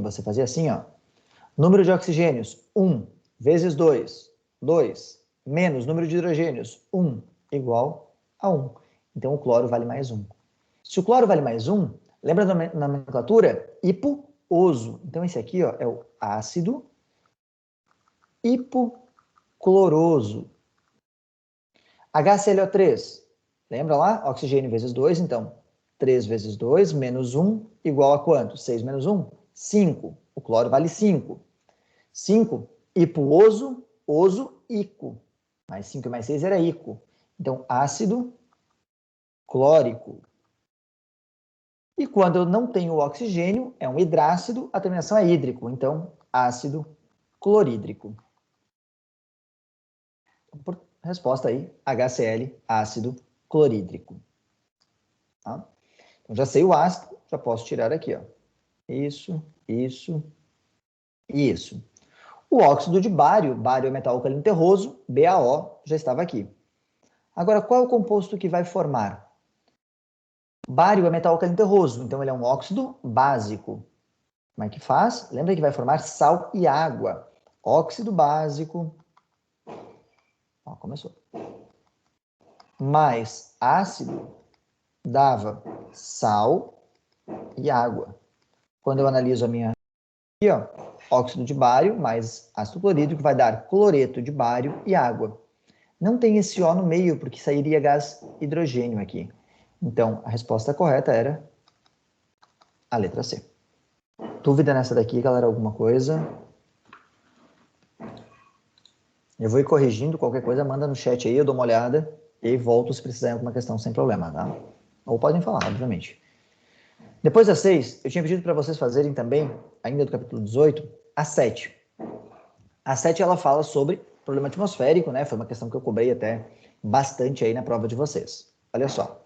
você fazia assim, ó. Número de oxigênios, 1 vezes 2, 2, menos número de hidrogênios, 1, igual a 1. Então, o cloro vale mais 1. Se o cloro vale mais 1, lembra da nomenclatura? Hipooso. Então, esse aqui, ó, é o ácido hipocloroso. HClO3, lembra lá? Oxigênio vezes 2, então 3 vezes 2 menos 1 igual a quanto? 6 menos 1? 5. O cloro vale 5. 5, hipooso, oso, ico. Mais 5 mais 6 era ico. Então, ácido clórico. E quando eu não tenho oxigênio, é um hidrácido, a terminação é hídrico. Então, ácido clorídrico. Por resposta aí, HCl, ácido clorídrico. Tá? Então, já sei o ácido, já posso tirar aqui, ó. Isso, isso e isso. O óxido de bário, bário é metal alcalino terroso, BaO, já estava aqui. Agora, qual é o composto que vai formar? Bário é metal alcalino terroso, então ele é um óxido básico. Como é que faz? Lembra que vai formar sal e água. Óxido básico. Ó, começou. Mais ácido dava sal e água. Quando eu analiso a minha aqui, ó, óxido de bário mais ácido clorídrico vai dar cloreto de bário e água. Não tem esse O no meio, porque sairia gás hidrogênio aqui. Então, a resposta correta era a letra C. Dúvida nessa daqui, galera? Alguma coisa? Eu vou ir corrigindo, qualquer coisa, manda no chat aí, eu dou uma olhada e volto se precisar em alguma questão sem problema, tá? Ou podem falar, obviamente. Depois da 6, eu tinha pedido para vocês fazerem também, ainda do capítulo 18, a 7. A 7, ela fala sobre problema atmosférico, né? Foi uma questão que eu cobrei até bastante aí na prova de vocês. Olha só.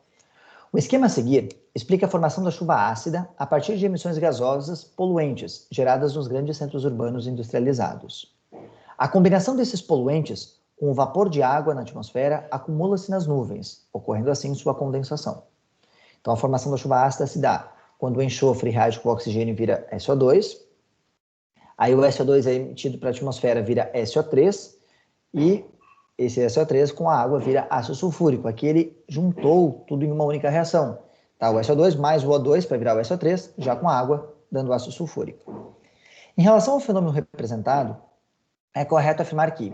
O esquema a seguir explica a formação da chuva ácida a partir de emissões gasosas poluentes geradas nos grandes centros urbanos industrializados. A combinação desses poluentes com o vapor de água na atmosfera acumula-se nas nuvens, ocorrendo assim sua condensação. Então, a formação da chuva ácida se dá quando o enxofre reage com o oxigênio e vira SO2, aí o SO2 é emitido para a atmosfera, vira SO3, e esse SO3 com a água vira ácido sulfúrico. Aqui ele juntou tudo em uma única reação. Tá? O SO2 mais o O2 para virar o SO3, já com a água, dando ácido sulfúrico. Em relação ao fenômeno representado, é correto afirmar que,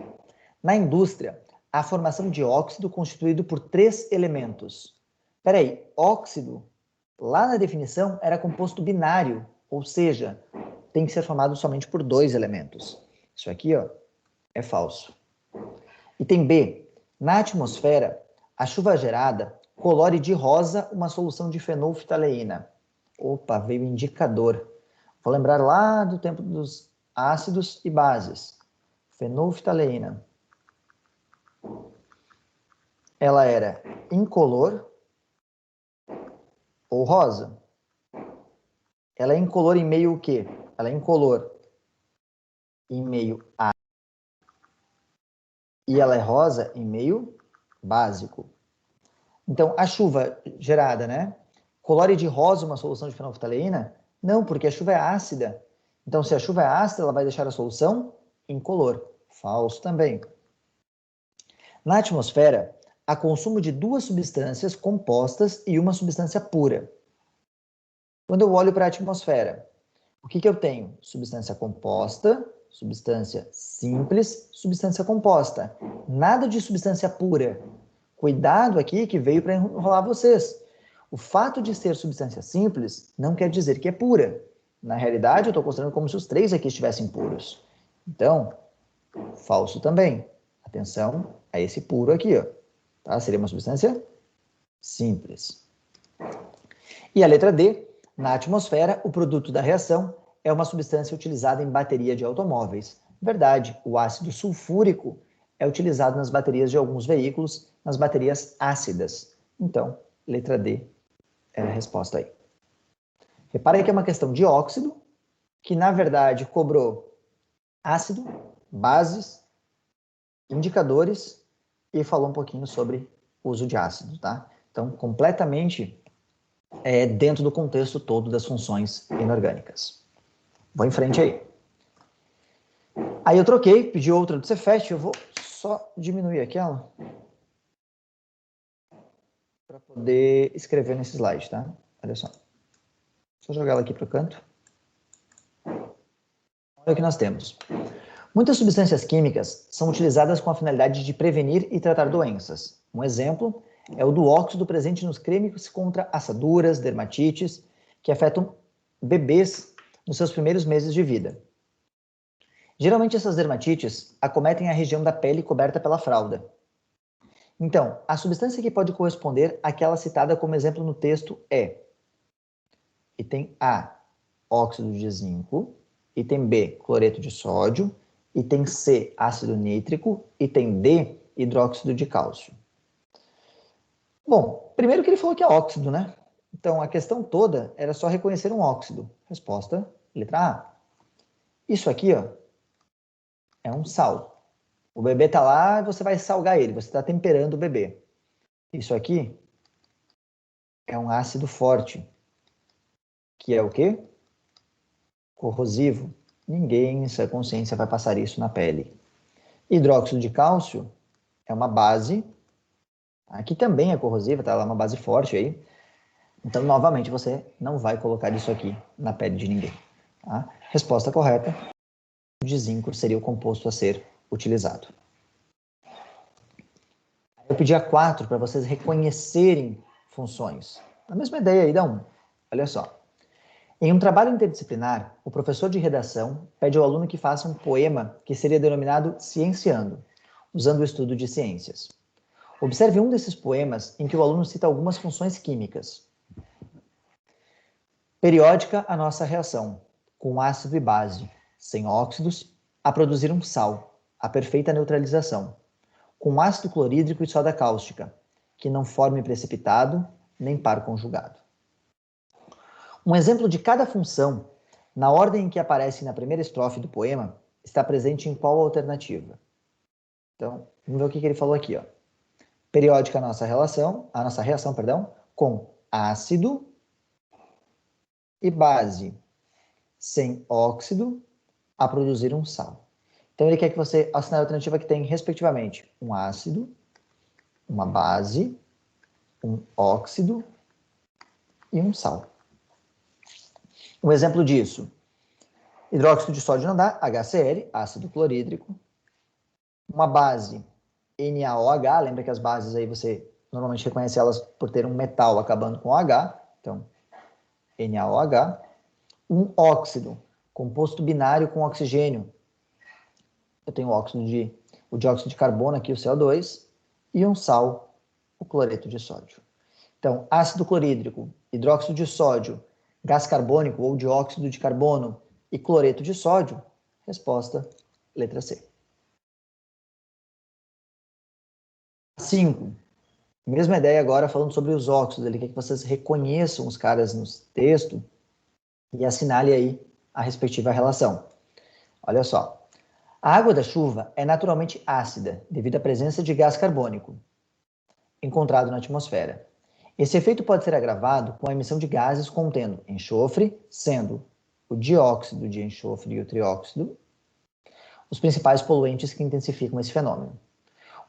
na indústria, há a formação de óxido constituído por 3 elementos. Espera aí, óxido, lá na definição, era composto binário, ou seja, tem que ser formado somente por 2 elementos. Isso aqui, ó, é falso. Item B. Na atmosfera, a chuva gerada colore de rosa uma solução de fenolftaleína. Opa, veio o indicador. Vou lembrar lá do tempo dos ácidos e bases. Fenolftaleína. Ela era incolor ou rosa? Ela é incolor em meio o quê? Ela é incolor em meio ácido. E ela é rosa em meio básico. Então, a chuva gerada, né? Colore de rosa uma solução de fenolftaleína? Não, porque a chuva é ácida. Então, se a chuva é ácida, ela vai deixar a solução incolor. Falso também. Na atmosfera, há consumo de 2 substâncias compostas e uma substância pura. Quando eu olho para a atmosfera, o que eu tenho? Substância composta, substância simples, substância composta. Nada de substância pura. Cuidado aqui que veio para enrolar vocês. O fato de ser substância simples não quer dizer que é pura. Na realidade, eu estou considerando como se os 3 aqui estivessem puros. Então, falso também. Atenção a esse puro aqui, ó. Tá? Seria uma substância simples. E a letra D, na atmosfera, o produto da reação é uma substância utilizada em bateria de automóveis. Verdade, o ácido sulfúrico é utilizado nas baterias de alguns veículos, nas baterias ácidas. Então, letra D é a resposta aí. Repare que é uma questão de óxido, que na verdade cobrou ácido, bases, indicadores e falou um pouquinho sobre o uso de ácido, tá? Então, completamente dentro do contexto todo das funções inorgânicas. Vou em frente aí. Aí eu troquei, pedi outra do Cefet, eu vou só diminuir aquela para poder escrever nesse slide, tá? Olha só. Só jogar ela aqui para o canto. Olha o que nós temos. Muitas substâncias químicas são utilizadas com a finalidade de prevenir e tratar doenças. Um exemplo é o do óxido presente nos cremes contra assaduras, dermatites, que afetam bebês nos seus primeiros meses de vida. Geralmente essas dermatites acometem a região da pele coberta pela fralda. Então, a substância que pode corresponder àquela citada como exemplo no texto é item A, óxido de zinco, item B, cloreto de sódio, item C, ácido nítrico, item D, hidróxido de cálcio. Bom, primeiro que ele falou que é óxido, né? Então, a questão toda era só reconhecer um óxido. Resposta, letra A. Isso aqui, ó, é um sal. O bebê tá lá e você vai salgar ele, você está temperando o bebê. Isso aqui é um ácido forte, que é o quê? Corrosivo. Ninguém em sua consciência vai passar isso na pele. Hidróxido de cálcio é uma base, aqui também é corrosiva, tá? Ela é uma base forte aí. Então, novamente, você não vai colocar isso aqui na pele de ninguém. Tá? Resposta correta, o de zinco seria o composto a ser utilizado. Eu pedi a 4 para vocês reconhecerem funções. A mesma ideia aí da 1. Olha só. Em um trabalho interdisciplinar, o professor de redação pede ao aluno que faça um poema que seria denominado Cienciando, usando o estudo de ciências. Observe um desses poemas em que o aluno cita algumas funções químicas. Periódica a nossa reação, com ácido e base, sem óxidos, a produzir um sal, a perfeita neutralização, com ácido clorídrico e soda cáustica, que não forme precipitado nem par conjugado. Um exemplo de cada função, na ordem em que aparece na primeira estrofe do poema, está presente em qual alternativa? Então, vamos ver o que ele falou aqui, ó. Periódica a nossa reação, com ácido e base, sem óxido, a produzir um sal. Então, ele quer que você assine a alternativa que tem, respectivamente, um ácido, uma base, um óxido e um sal. Um exemplo disso, hidróxido de sódio não dá, HCl, ácido clorídrico. Uma base, NaOH, lembra que as bases aí você normalmente reconhece elas por ter um metal acabando com OH, então NaOH. Um óxido, composto binário com oxigênio. Eu tenho o dióxido de carbono aqui, o CO2, e um sal, o cloreto de sódio. Então, ácido clorídrico, hidróxido de sódio, gás carbônico ou dióxido de carbono e cloreto de sódio, resposta, letra C. 5. Mesma ideia agora falando sobre os óxidos. Ele quer que vocês reconheçam os caras no texto e assinale aí a respectiva relação. Olha só. A água da chuva é naturalmente ácida devido à presença de gás carbônico encontrado na atmosfera. Esse efeito pode ser agravado com a emissão de gases contendo enxofre, sendo o dióxido de enxofre e o trióxido os principais poluentes que intensificam esse fenômeno.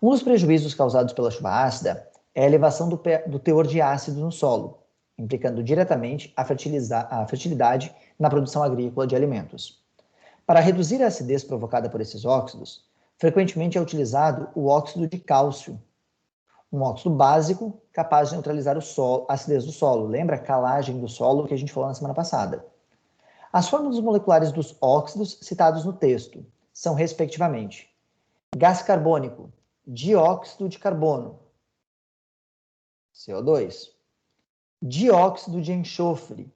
Um dos prejuízos causados pela chuva ácida é a elevação do teor de ácido no solo, implicando diretamente a fertilidade na produção agrícola de alimentos. Para reduzir a acidez provocada por esses óxidos, frequentemente é utilizado o óxido de cálcio, um óxido básico capaz de neutralizar a acidez do solo. Lembra a calagem do solo que a gente falou na semana passada? As fórmulas moleculares dos óxidos citados no texto são, respectivamente, gás carbônico, dióxido de carbono, CO2, dióxido de enxofre,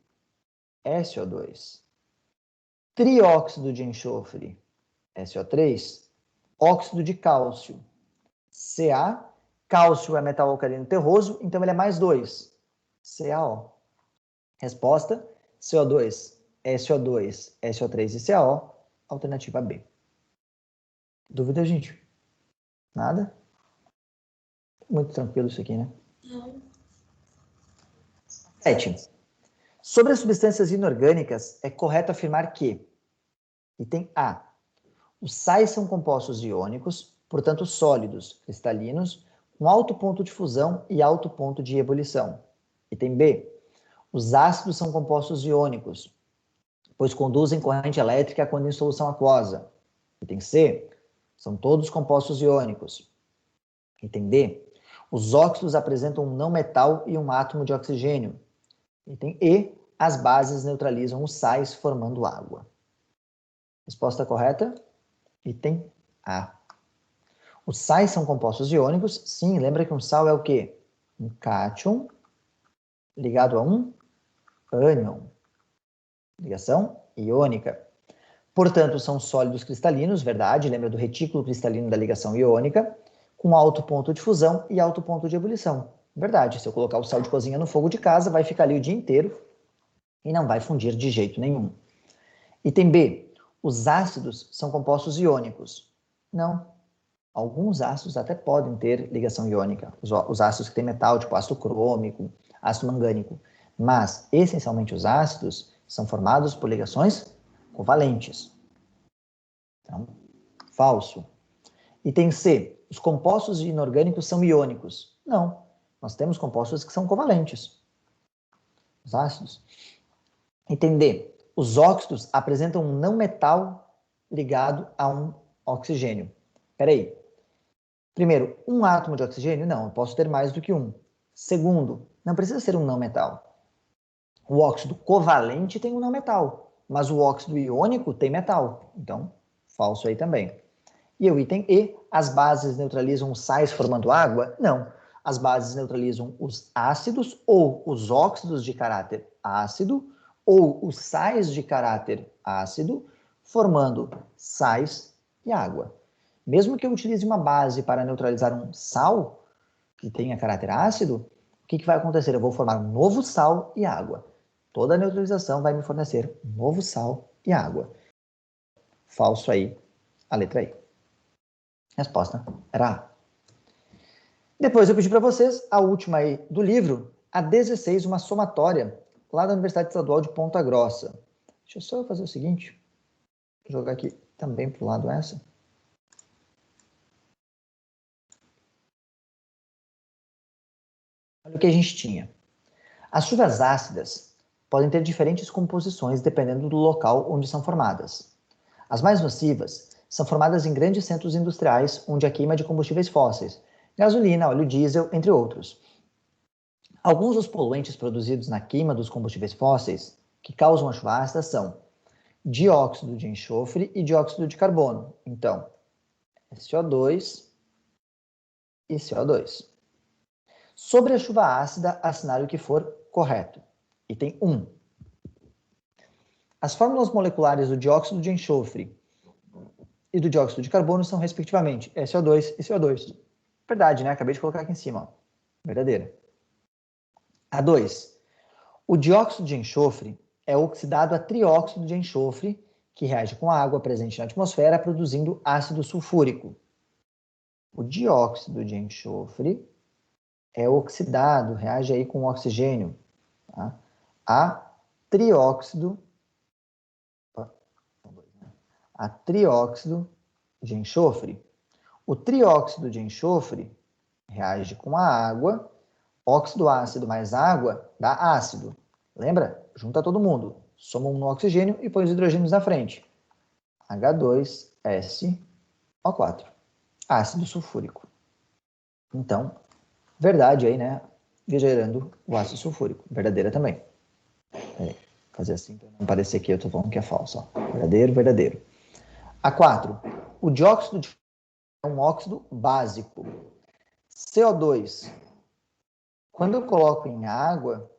SO2, trióxido de enxofre, SO3, óxido de cálcio, Ca. Cálcio é metal alcalino terroso, então ele é mais 2, CaO. Resposta, CO2, SO2, SO3 e CaO, alternativa B. Dúvida, gente? Nada? Muito tranquilo isso aqui, né? 7. Sobre as substâncias inorgânicas, é correto afirmar que Item A. Os sais são compostos iônicos, portanto sólidos, cristalinos, com alto ponto de fusão e alto ponto de ebulição. Item B. Os ácidos são compostos iônicos, pois conduzem corrente elétrica quando em solução aquosa. Item C. São todos compostos iônicos. Item D. Os óxidos apresentam um não metal e um átomo de oxigênio. Item E. As bases neutralizam os sais, formando água. Resposta correta? Item A. Os sais são compostos iônicos. Sim, lembra que um sal é o quê? Um cátion ligado a um ânion. Ligação iônica. Portanto, são sólidos cristalinos, verdade? Lembra do retículo cristalino da ligação iônica, com alto ponto de fusão e alto ponto de ebulição. Verdade, se eu colocar o sal de cozinha no fogo de casa, vai ficar ali o dia inteiro e não vai fundir de jeito nenhum. Item B. Os ácidos são compostos iônicos. Não. Alguns ácidos até podem ter ligação iônica. Os ácidos que têm metal, tipo ácido crômico, ácido mangânico. Mas, essencialmente, os ácidos são formados por ligações covalentes. Então, falso. Item C. Os compostos inorgânicos são iônicos. Não. Nós temos compostos que são covalentes. Os ácidos. Item D. Os óxidos apresentam um não metal ligado a um oxigênio. Espera aí. Primeiro, um átomo de oxigênio? Não, eu posso ter mais do que um. Segundo, não precisa ser um não metal. O óxido covalente tem um não metal, mas o óxido iônico tem metal. Então, falso aí também. E o item E, as bases neutralizam os sais formando água? Não. As bases neutralizam os ácidos ou os óxidos de caráter ácido ou os sais de caráter ácido, formando sais e água. Mesmo que eu utilize uma base para neutralizar um sal, que tenha caráter ácido, o que vai acontecer? Eu vou formar um novo sal e água. Toda a neutralização vai me fornecer um novo sal e água. Falso aí, a letra I. Resposta era A. Depois eu pedi para vocês a última aí do livro, a 16, uma somatória, lá da Universidade Estadual de Ponta Grossa. Deixa eu só fazer o seguinte, vou jogar aqui também para o lado essa. Olha o que a gente tinha. As chuvas ácidas podem ter diferentes composições dependendo do local onde são formadas. As mais nocivas são formadas em grandes centros industriais onde há queima de combustíveis fósseis, gasolina, óleo diesel, entre outros. Alguns dos poluentes produzidos na queima dos combustíveis fósseis que causam a chuva ácida são dióxido de enxofre e dióxido de carbono. Então, CO2 e CO2. Sobre a chuva ácida, assinale o que for correto. Item 1. As fórmulas moleculares do dióxido de enxofre e do dióxido de carbono são, respectivamente, SO2 e CO2. Verdade, né? Acabei de colocar aqui em cima. Ó. Verdadeira. A 2. O dióxido de enxofre é oxidado a trióxido de enxofre, que reage com a água presente na atmosfera, produzindo ácido sulfúrico. O dióxido de enxofre é oxidado, reage aí com o oxigênio, tá? A trióxido de enxofre. O trióxido de enxofre reage com a água, óxido ácido mais água dá ácido. Lembra? Junta todo mundo. Soma um no oxigênio e põe os hidrogênios na frente. H2SO4. Ácido sulfúrico. Então, verdade aí, né? Gerando o ácido sulfúrico. Verdadeira também. Fazer assim para não parecer que eu estou falando que é falso. Ó. Verdadeiro, verdadeiro. A4. O dióxido de é um óxido básico. CO2. Quando eu coloco em água,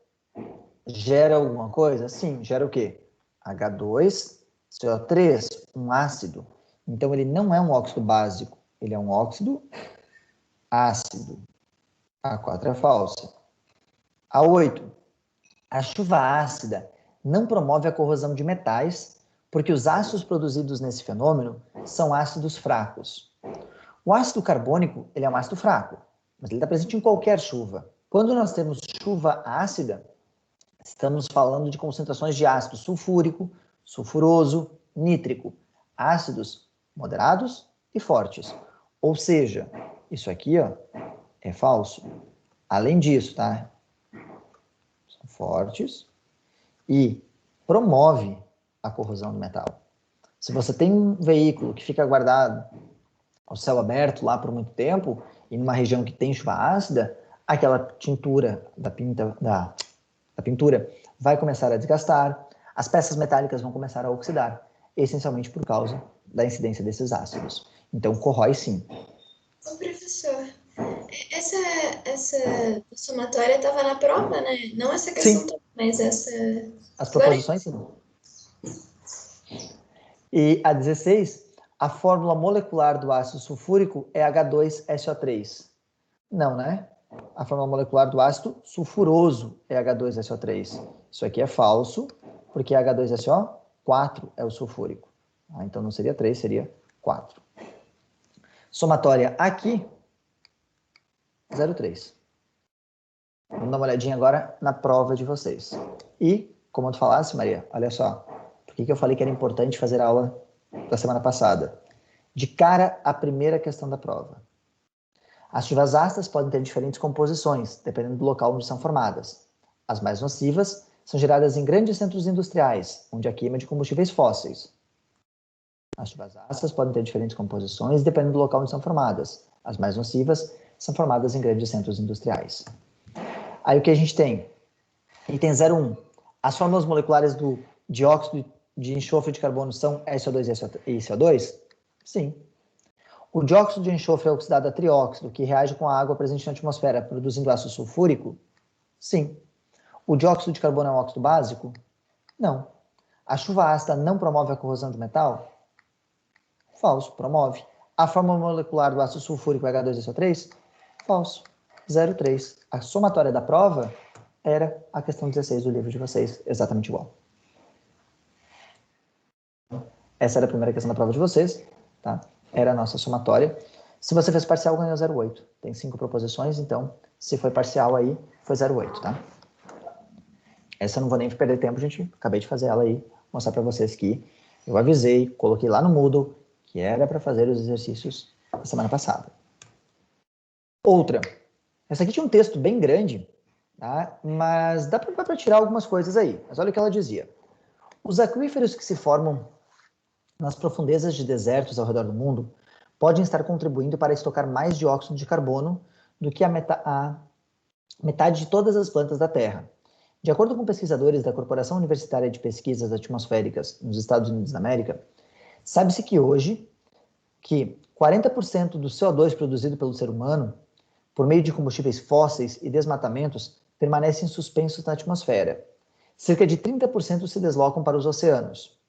gera alguma coisa? Sim, gera o quê? H2CO3, um ácido. Então, ele não é um óxido básico. Ele é um óxido ácido. A4 é falsa. A8. A chuva ácida não promove a corrosão de metais, porque os ácidos produzidos nesse fenômeno são ácidos fracos. O ácido carbônico, ele é um ácido fraco, mas ele está presente em qualquer chuva. Quando nós temos chuva ácida, estamos falando de concentrações de ácido sulfúrico, sulfuroso, nítrico. ácidos moderados e fortes. Ou seja, isso aqui, ó, é falso. Além disso, tá? São fortes e promove a corrosão do metal. Se você tem um veículo que fica guardado ao céu aberto lá por muito tempo, e numa região que tem chuva ácida, aquela tintura da pintura vai começar a desgastar, as peças metálicas vão começar a oxidar, essencialmente por causa da incidência desses ácidos. Então, corrói sim. Ô, professor, essa somatória estava na prova, né? Não essa questão Sim. toda, mas essa... As proposições, sim. E a 16, a fórmula molecular do ácido sulfúrico é H2SO3. Não, né? A fórmula molecular do ácido sulfuroso é H2SO3. Isso aqui é falso, porque H2SO4 é o sulfúrico. Então não seria 3, seria 4. Somatória aqui, 0,3. Vamos dar uma olhadinha agora na prova de vocês. E, como tu falasse, Maria, olha só. Por que eu falei que era importante fazer a aula da semana passada? De cara à primeira questão da prova. As chuvas ácidas podem ter diferentes composições, dependendo do local onde são formadas. As mais nocivas são geradas em grandes centros industriais, onde há queima de combustíveis fósseis. As chuvas ácidas podem ter diferentes composições, dependendo do local onde são formadas. As mais nocivas são formadas em grandes centros industriais. Aí o que a gente tem? Item 01. As fórmulas moleculares do dióxido de enxofre de carbono são SO2 e CO2? Sim. O dióxido de enxofre é oxidado a trióxido, que reage com a água presente na atmosfera, produzindo ácido sulfúrico? Sim. O dióxido de carbono é um óxido básico? Não. A chuva ácida não promove a corrosão de metal? Falso, promove. A fórmula molecular do ácido sulfúrico é H2SO3? Falso. 0,3. A somatória da prova era a questão 16 do livro de vocês, exatamente igual. Essa era a primeira questão da prova de vocês, tá? Era a nossa somatória. Se você fez parcial, ganhou 0,8. Tem 5 proposições, então, se foi parcial aí, foi 0,8, tá? Essa eu não vou nem perder tempo, gente. Acabei de fazer ela aí, mostrar para vocês que eu avisei, coloquei lá no Moodle, que era para fazer os exercícios da semana passada. Outra. Essa aqui tinha um texto bem grande, tá? Mas dá para tirar algumas coisas aí. Mas olha o que ela dizia. Os aquíferos que se formam nas profundezas de desertos ao redor do mundo podem estar contribuindo para estocar mais dióxido de carbono do que a metade de todas as plantas da Terra. De acordo com pesquisadores da Corporação Universitária de Pesquisas Atmosféricas nos Estados Unidos da América, sabe-se que hoje que 40% do CO2 produzido pelo ser humano por meio de combustíveis fósseis e desmatamentos, permanecem suspensos na atmosfera. Cerca de 30% se deslocam para os oceanos.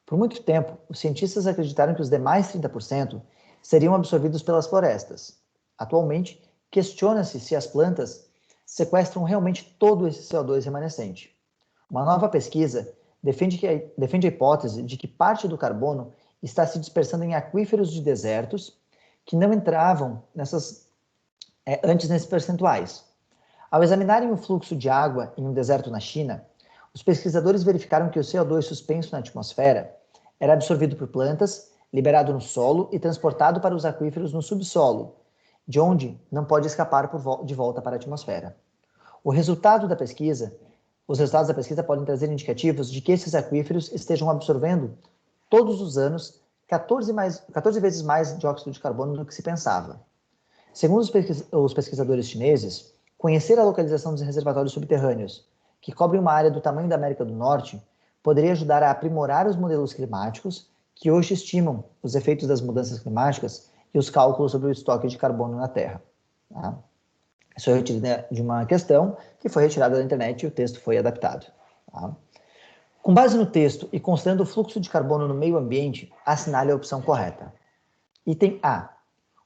Por muito tempo, os cientistas acreditaram que os demais 30% seriam absorvidos pelas florestas. Atualmente, questiona-se se as plantas sequestram realmente todo esse CO2 remanescente. Uma nova pesquisa defende a hipótese de que parte do carbono está se dispersando em aquíferos de desertos que não entravam antes nesses percentuais. Ao examinarem o fluxo de água em um deserto na China, os pesquisadores verificaram que o CO2 suspenso na atmosfera era absorvido por plantas, liberado no solo e transportado para os aquíferos no subsolo, de onde não pode escapar de volta para a atmosfera. Os resultados da pesquisa podem trazer indicativos de que esses aquíferos estejam absorvendo, todos os anos, 14 vezes mais dióxido de carbono do que se pensava. Segundo os pesquisadores chineses, conhecer a localização dos reservatórios subterrâneos, que cobrem uma área do tamanho da América do Norte, poderia ajudar a aprimorar os modelos climáticos que hoje estimam os efeitos das mudanças climáticas e os cálculos sobre o estoque de carbono na Terra. Tá? Isso é retirado de uma questão que foi retirada da internet e o texto foi adaptado. Tá? Com base no texto e considerando o fluxo de carbono no meio ambiente, assinale a opção correta. Item A.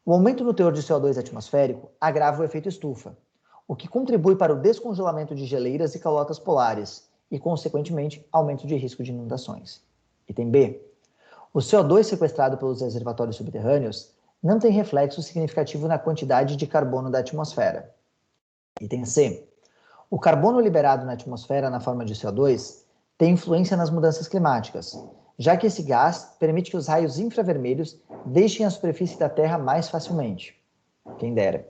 O aumento no teor de CO2 atmosférico agrava o efeito estufa, o que contribui para o descongelamento de geleiras e calotas polares e, consequentemente, aumento de risco de inundações. Item B. O CO2 sequestrado pelos reservatórios subterrâneos não tem reflexo significativo na quantidade de carbono da atmosfera. Item C. O carbono liberado na atmosfera na forma de CO2 tem influência nas mudanças climáticas, já que esse gás permite que os raios infravermelhos deixem a superfície da Terra mais facilmente. Quem dera.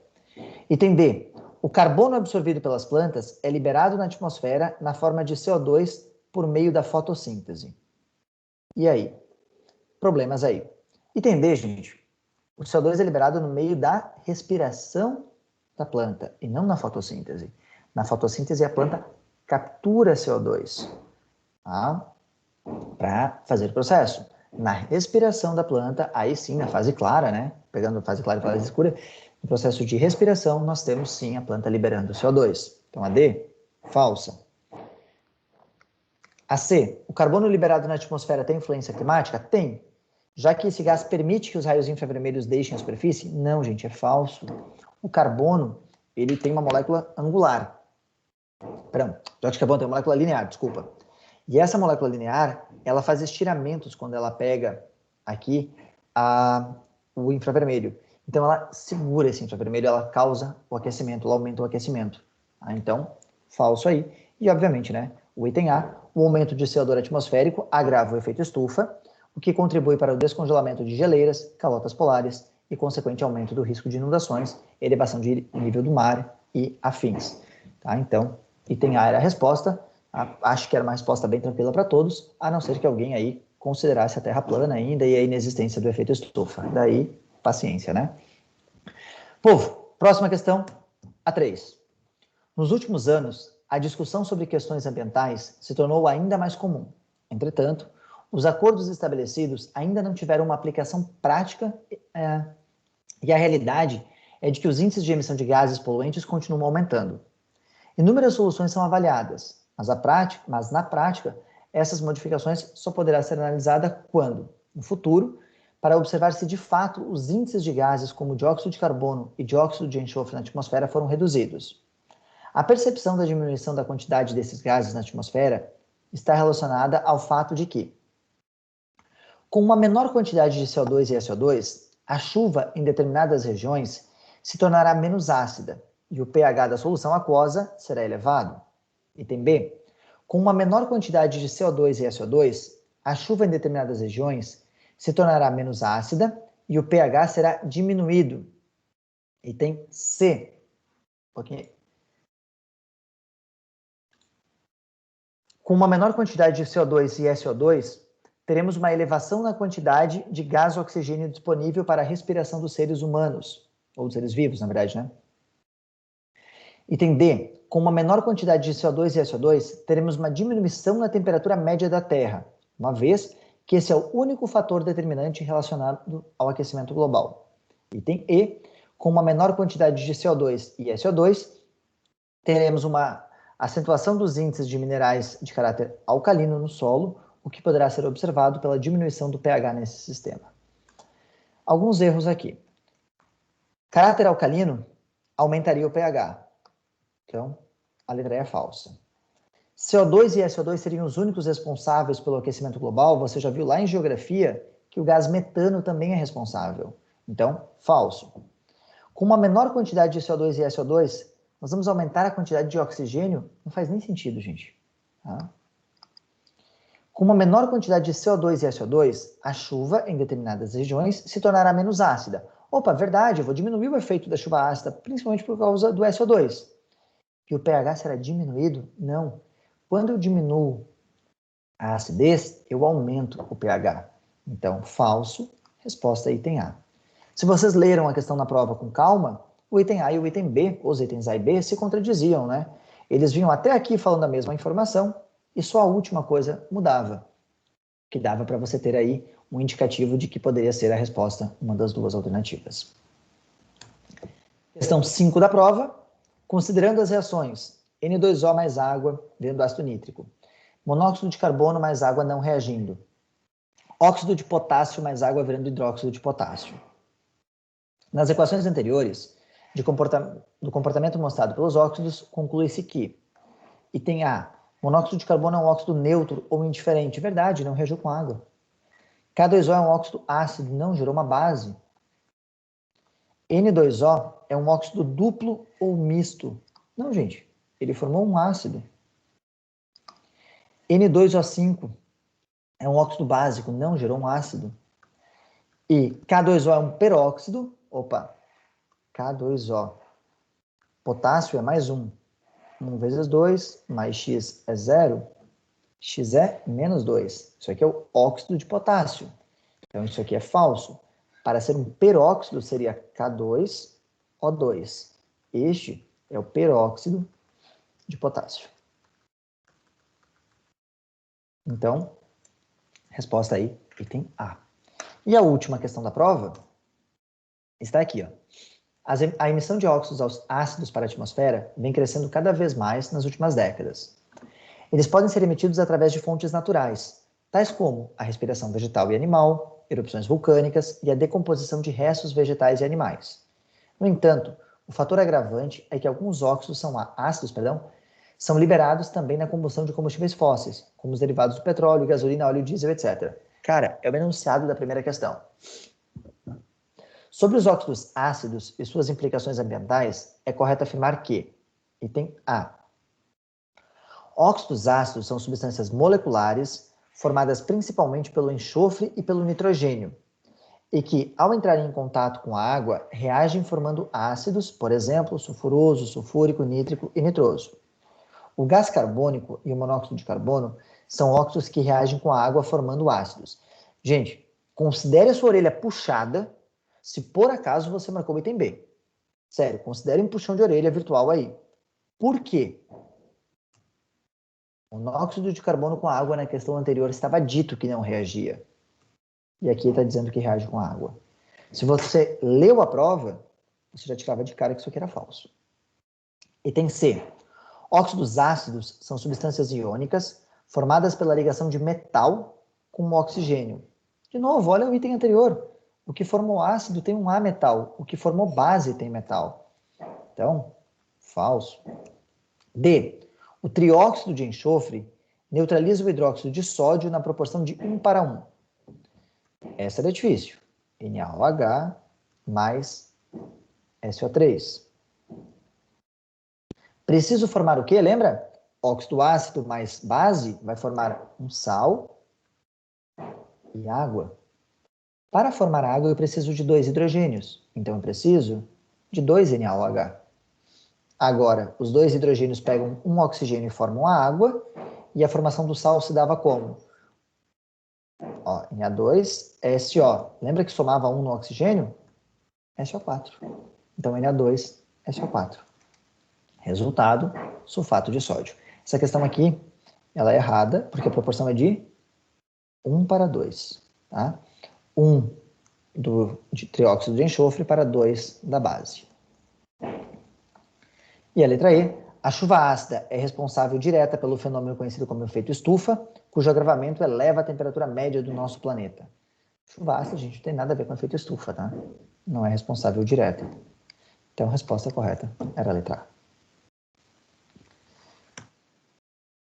Item D. O carbono absorvido pelas plantas é liberado na atmosfera na forma de CO2 por meio da fotossíntese. E aí? Problemas aí. Item D, gente. O CO2 é liberado no meio da respiração da planta e não na fotossíntese. Na fotossíntese, a planta captura CO2, tá? Para fazer o processo. Na respiração da planta, aí sim, na fase clara, né? Pegando fase clara e fase escura, no processo de respiração, nós temos sim a planta liberando CO2. Então, a D, falsa. A C, o carbono liberado na atmosfera tem influência climática? Tem. Já que esse gás permite que os raios infravermelhos deixem a superfície? Não, gente, é falso. O carbono, ele tem uma molécula angular. Perdão, dióxido de carbono tem uma molécula linear, desculpa. E essa molécula linear, ela faz estiramentos quando ela pega aqui o infravermelho. Então, ela segura esse infravermelho, ela causa o aquecimento, ela aumenta o aquecimento. Então, falso aí. E, obviamente, né, o item A, o aumento de CO2 atmosférico agrava o efeito estufa, o que contribui para o descongelamento de geleiras, calotas polares e consequente aumento do risco de inundações, elevação de nível do mar e afins. Tá? Então, item A era a resposta. Acho que era uma resposta bem tranquila para todos, a não ser que alguém aí considerasse a Terra plana ainda e a inexistência do efeito estufa. Daí, paciência, né? Povo, próxima questão, a 3. Nos últimos anos, a discussão sobre questões ambientais se tornou ainda mais comum. Entretanto, os acordos estabelecidos ainda não tiveram uma aplicação prática e a realidade é de que os índices de emissão de gases poluentes continuam aumentando. Inúmeras soluções são avaliadas, mas na prática, essas modificações só poderá ser analisada quando, no futuro, para observar se de fato os índices de gases como dióxido de carbono e dióxido de enxofre na atmosfera foram reduzidos. A percepção da diminuição da quantidade desses gases na atmosfera está relacionada ao fato de que, com uma menor quantidade de CO2 e SO2, a chuva em determinadas regiões se tornará menos ácida e o pH da solução aquosa será elevado. Item B. Com uma menor quantidade de CO2 e SO2, a chuva em determinadas regiões se tornará menos ácida e o pH será diminuído. Item C. Com uma menor quantidade de CO2 e SO2, teremos uma elevação na quantidade de gás oxigênio disponível para a respiração dos seres humanos, ou dos seres vivos, na verdade, né? Item D. Com uma menor quantidade de CO2 e SO2, teremos uma diminuição na temperatura média da Terra, uma vez que esse é o único fator determinante relacionado ao aquecimento global. Item E. Com uma menor quantidade de CO2 e SO2, teremos uma acentuação dos índices de minerais de caráter alcalino no solo, o que poderá ser observado pela diminuição do pH nesse sistema. Alguns erros aqui. Caráter alcalino aumentaria o pH. Então, a letra E é falsa. CO2 e SO2 seriam os únicos responsáveis pelo aquecimento global. Você já viu lá em geografia que o gás metano também é responsável. Então, falso. Com uma menor quantidade de CO2 e SO2, nós vamos aumentar a quantidade de oxigênio? Não faz nem sentido, gente. Tá? Com uma menor quantidade de CO2 e SO2, a chuva em determinadas regiões se tornará menos ácida. Opa, verdade, eu vou diminuir o efeito da chuva ácida, principalmente por causa do SO2. E o pH será diminuído? Não. Quando eu diminuo a acidez, eu aumento o pH. Então, falso, resposta item A. Se vocês leram a questão na prova com calma, o item A e o item B, os itens A e B, se contradiziam, né? Eles vinham até aqui falando a mesma informação e só a última coisa mudava, que dava para você ter aí um indicativo de que poderia ser a resposta, uma das duas alternativas. Questão 5 da prova. Considerando as reações N2O mais água dentro do ácido nítrico, monóxido de carbono mais água não reagindo, óxido de potássio mais água virando hidróxido de potássio. Nas equações anteriores, do comportamento mostrado pelos óxidos, conclui-se que item A, monóxido de carbono é um óxido neutro ou indiferente. Verdade, não reagiu com água. K2O é um óxido ácido, não gerou uma base. N2O é um óxido duplo ou misto. Não, gente, ele formou um ácido. N2O5 é um óxido básico, não gerou um ácido. E K2O é um peróxido. Opa, K2O. Potássio é mais 1. 1 vezes 2, mais X é 0. X é menos 2. Isso aqui é o óxido de potássio. Então, isso aqui é falso. Para ser um peróxido, seria K2O2. Este é o peróxido de potássio. Então, resposta aí, item A. E a última questão da prova está aqui, ó. A emissão de óxidos ácidos para a atmosfera vem crescendo cada vez mais nas últimas décadas. Eles podem ser emitidos através de fontes naturais, tais como a respiração vegetal e animal, erupções vulcânicas e a decomposição de restos vegetais e animais. No entanto, o fator agravante é que alguns ácidos são liberados também na combustão de combustíveis fósseis, como os derivados do petróleo, gasolina, óleo diesel, etc. Cara, é o enunciado da primeira questão. Sobre os óxidos ácidos e suas implicações ambientais, é correto afirmar que, item A, óxidos ácidos são substâncias moleculares formadas principalmente pelo enxofre e pelo nitrogênio, e que, ao entrarem em contato com a água, reagem formando ácidos, por exemplo, sulfuroso, sulfúrico, nítrico e nitroso. O gás carbônico e o monóxido de carbono são óxidos que reagem com a água formando ácidos. Gente, considere a sua orelha puxada se por acaso você marcou o item B. Sério, considere um puxão de orelha virtual aí. Por quê? O monóxido de carbono com a água na questão anterior estava dito que não reagia. E aqui está dizendo que reage com a água. Se você leu a prova, você já tirava de cara que isso aqui era falso. Item C. Óxidos ácidos são substâncias iônicas formadas pela ligação de metal com o oxigênio. De novo, olha o item anterior. O que formou ácido tem um ametal. O que formou base tem metal. Então, falso. D. O trióxido de enxofre neutraliza o hidróxido de sódio na proporção de 1:1. Essa era difícil. NaOH mais SO3. Preciso formar o quê? Lembra? Óxido ácido mais base vai formar um sal e água. Para formar água, eu preciso de 2 hidrogênios. Então, eu preciso de 2 NaOH. Agora, os 2 hidrogênios pegam um oxigênio e formam a água. E a formação do sal se dava como? Ó, Na2, SO. Lembra que somava 1 no oxigênio? SO4. Então, Na2, SO4. Resultado, sulfato de sódio. Essa questão aqui, ela é errada, porque a proporção é de 1:2. Tá? 1 de trióxido de enxofre para 2 da base. E a letra E, a chuva ácida é responsável direta pelo fenômeno conhecido como efeito estufa, cujo agravamento eleva a temperatura média do nosso planeta. Chuva ácida, gente, não tem nada a ver com efeito estufa, tá? Não é responsável direta. Então, a resposta correta era a letra A.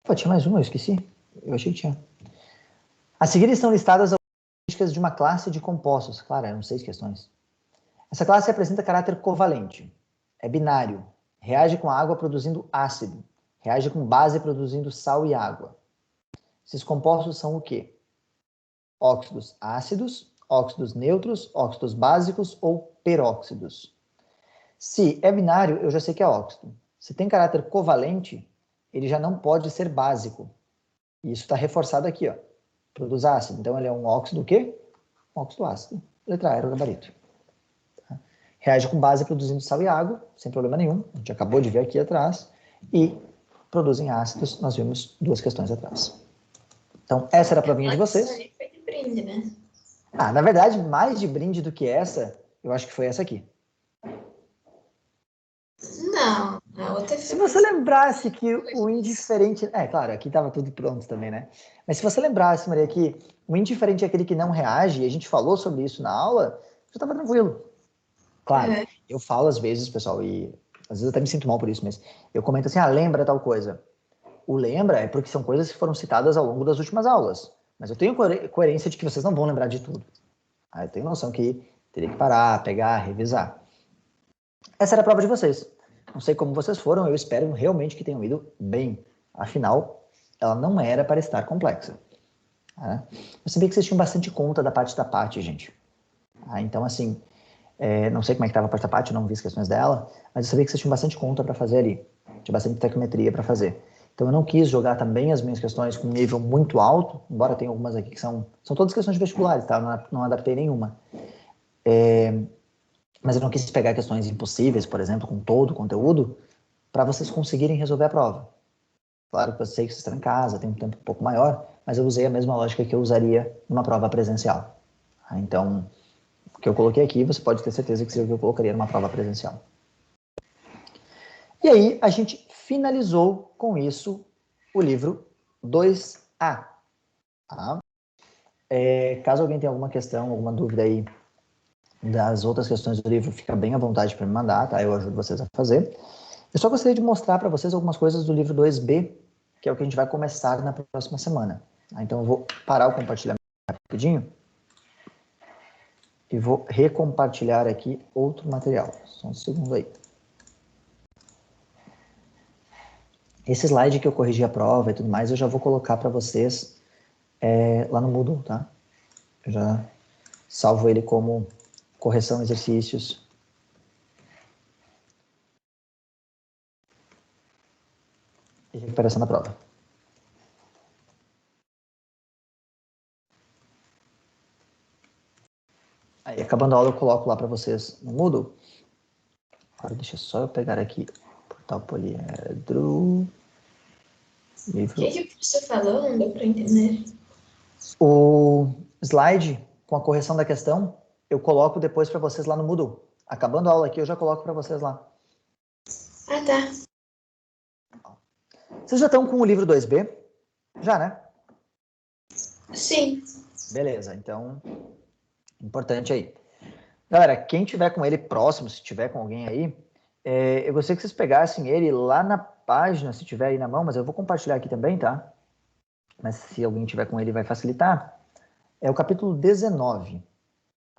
Pô, tinha mais uma, eu esqueci. Eu achei que tinha. A seguir estão listadas as características de uma classe de compostos. Claro, eram 6 questões. Essa classe apresenta caráter covalente. É binário. Reage com a água produzindo ácido. Reage com base produzindo sal e água. Esses compostos são o quê? Óxidos ácidos, óxidos neutros, óxidos básicos ou peróxidos. Se é binário, eu já sei que é óxido. Se tem caráter covalente, ele já não pode ser básico. E isso está reforçado aqui, ó. Produz ácido. Então, ele é um óxido o quê? Um óxido ácido. Letra A era o gabarito. Tá? Reage com base produzindo sal e água, sem problema nenhum. A gente acabou de ver aqui atrás. E produzem ácidos. Nós vimos 2 questões atrás. Então, essa era a provinha de vocês. Isso aí foi de brinde, né? Ah, na verdade, mais de brinde do que essa, eu acho que foi essa aqui. Não, a outra Se você lembrasse que o indiferente... É, claro, aqui estava tudo pronto também, né? Mas se você lembrasse, Maria, que o indiferente é aquele que não reage, e a gente falou sobre isso na aula, já estava tranquilo. Claro, eu falo às vezes, pessoal, e às vezes eu até me sinto mal por isso, mas eu comento assim, lembra tal coisa. O lembra é porque são coisas que foram citadas ao longo das últimas aulas. Mas eu tenho coerência de que vocês não vão lembrar de tudo. Eu tenho noção que teria que parar, pegar, revisar. Essa era a prova de vocês. Não sei como vocês foram, eu espero realmente que tenham ido bem. Afinal, ela não era para estar complexa. Tá? Eu sabia que vocês tinham bastante conta da parte da Paty, gente. Tá? Então, assim, não sei como é que estava a parte da Paty, não vi as questões dela, mas eu sabia que vocês tinham bastante conta para fazer ali. Tinha bastante taquimetria para fazer. Então, eu não quis jogar também as minhas questões com um nível muito alto, embora tenha algumas aqui que são todas questões de vestibulares, tá? Eu não adaptei nenhuma. Mas eu não quis pegar questões impossíveis, por exemplo, com todo o conteúdo, para vocês conseguirem resolver a prova. Claro que eu sei que vocês estão em casa, tem um tempo um pouco maior, mas eu usei a mesma lógica que eu usaria numa prova presencial. Então, o que eu coloquei aqui, você pode ter certeza que seria o que eu colocaria numa prova presencial. E aí, a gente finalizou com isso o livro 2A. Tá? Caso alguém tenha alguma questão, alguma dúvida aí das outras questões do livro, fica bem à vontade para me mandar, tá? Eu ajudo vocês a fazer. Eu só gostaria de mostrar para vocês algumas coisas do livro 2B, que é o que a gente vai começar na próxima semana. Então, eu vou parar o compartilhamento rapidinho e vou recompartilhar aqui outro material. Só um segundo aí. Esse slide que eu corrigi a prova e tudo mais, eu já vou colocar para vocês lá no Moodle, tá? Eu já salvo ele como correção exercícios. E recuperação da prova. Aí, acabando a aula, eu coloco lá para vocês no Moodle. Agora, deixa só eu pegar aqui o portal Poliedro. Livro. O que o professor falou? Não deu para entender. O slide com a correção da questão, eu coloco depois para vocês lá no Moodle. Acabando a aula aqui, eu já coloco para vocês lá. Ah, tá. Vocês já estão com o livro 2B? Já, né? Sim. Beleza, então, importante aí. Galera, quem tiver com ele próximo, se tiver com alguém aí, eu gostaria que vocês pegassem ele lá na página, se tiver aí na mão, mas eu vou compartilhar aqui também, tá? Mas se alguém tiver com ele vai facilitar. É o capítulo 19.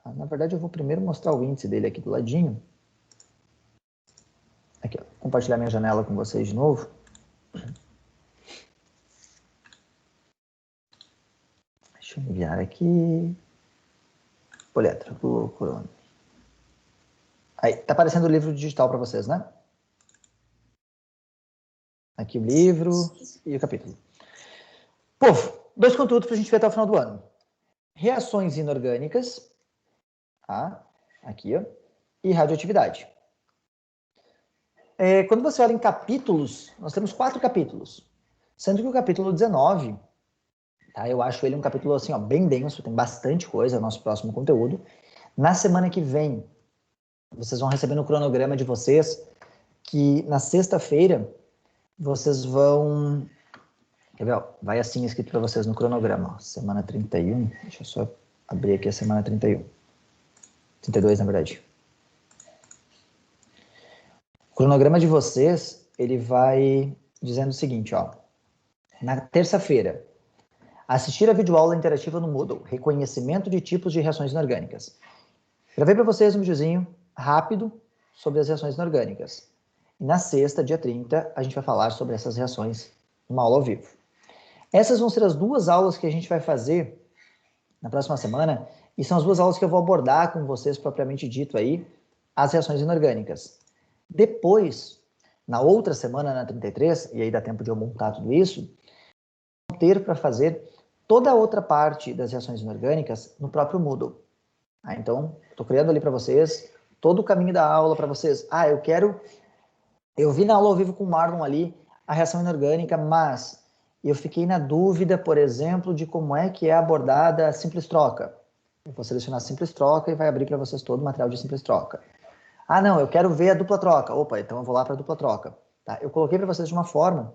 Na verdade, eu vou primeiro mostrar o índice dele aqui do ladinho. Aqui, ó, compartilhar minha janela com vocês de novo. Deixa eu enviar aqui. Poliedro, Corone. Aí, tá aparecendo o livro digital para vocês, né? Aqui o livro e o capítulo. Povo, 2 conteúdos para a gente ver até o final do ano. Reações inorgânicas, tá? Aqui, ó, e radioatividade. Quando você olha em capítulos, nós temos 4 capítulos, sendo que o capítulo 19, tá, eu acho ele um capítulo assim, ó, bem denso, tem bastante coisa, é o nosso próximo conteúdo. Na semana que vem, vocês vão receber no cronograma de vocês que na sexta-feira vocês vão... Quer ver, ó, vai assim escrito para vocês no cronograma, ó, semana 31, deixa eu só abrir aqui a semana 31, 32 na verdade. O cronograma de vocês, ele vai dizendo o seguinte, ó, na terça-feira, assistir a videoaula interativa no Moodle, reconhecimento de tipos de reações inorgânicas. Gravei para vocês um videozinho rápido sobre as reações inorgânicas. E na sexta, dia 30, a gente vai falar sobre essas reações numa aula ao vivo. Essas vão ser as 2 aulas que a gente vai fazer na próxima semana, e são as 2 aulas que eu vou abordar com vocês, propriamente dito aí, as reações inorgânicas. Depois, na outra semana, na 33, e aí dá tempo de eu montar tudo isso, vou ter para fazer toda a outra parte das reações inorgânicas no próprio Moodle. Então, estou criando ali para vocês todo o caminho da aula para vocês. Eu vi na aula ao vivo com o Marlon ali a reação inorgânica, mas eu fiquei na dúvida, por exemplo, de como é que é abordada a simples troca. Eu vou selecionar simples troca e vai abrir para vocês todo o material de simples troca. Ah, não, eu quero ver a dupla troca. Opa, então eu vou lá para a dupla troca. Tá? Eu coloquei para vocês de uma forma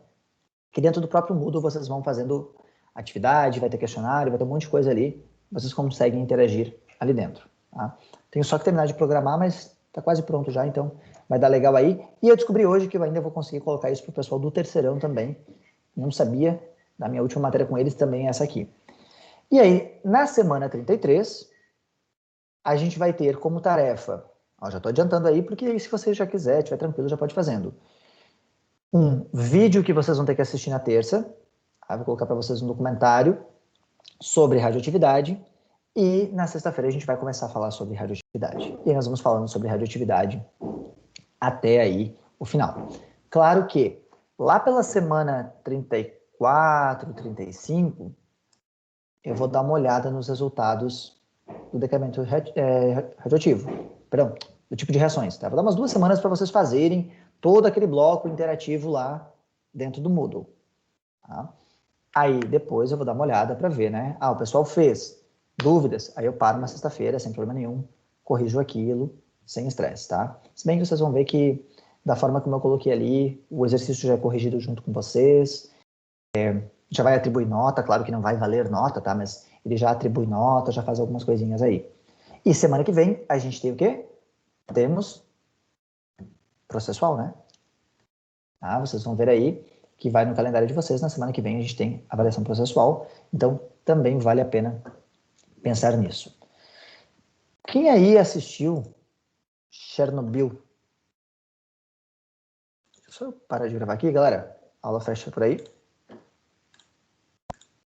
que dentro do próprio Moodle vocês vão fazendo atividade, vai ter questionário, vai ter um monte de coisa ali, vocês conseguem interagir ali dentro. Tá? Tenho só que terminar de programar, mas está quase pronto já, então vai dar legal aí. E eu descobri hoje que eu ainda vou conseguir colocar isso para o pessoal do terceirão também. Não sabia, da minha última matéria com eles também é essa aqui. E aí, na semana 33, a gente vai ter como tarefa, ó, já estou adiantando aí, porque aí se você já quiser, estiver tranquilo, já pode ir fazendo. Um vídeo que vocês vão ter que assistir na terça, vou colocar para vocês um documentário sobre radioatividade e na sexta-feira a gente vai começar a falar sobre radioatividade. E nós vamos falando sobre radioatividade até aí o final. Claro que lá pela semana 34, 35, eu vou dar uma olhada nos resultados do decaimento radioativo, perdão, do tipo de reações, tá? Vou dar umas 2 semanas para vocês fazerem todo aquele bloco interativo lá dentro do Moodle, tá? Aí depois eu vou dar uma olhada para ver, né? Ah, o pessoal fez dúvidas, aí eu paro na sexta-feira sem problema nenhum, corrijo aquilo sem estresse, tá? Se bem que vocês vão ver que da forma como eu coloquei ali, o exercício já é corrigido junto com vocês, já vai atribuir nota, claro que não vai valer nota, tá? Mas ele já atribui nota, já faz algumas coisinhas aí. E semana que vem a gente tem o quê? Temos processual, né? Ah, vocês vão ver aí que vai no calendário de vocês, na semana que vem a gente tem avaliação processual, então também vale a pena pensar nisso. Quem aí assistiu Chernobyl? Deixa eu só parar de gravar aqui, galera. A aula fecha por aí.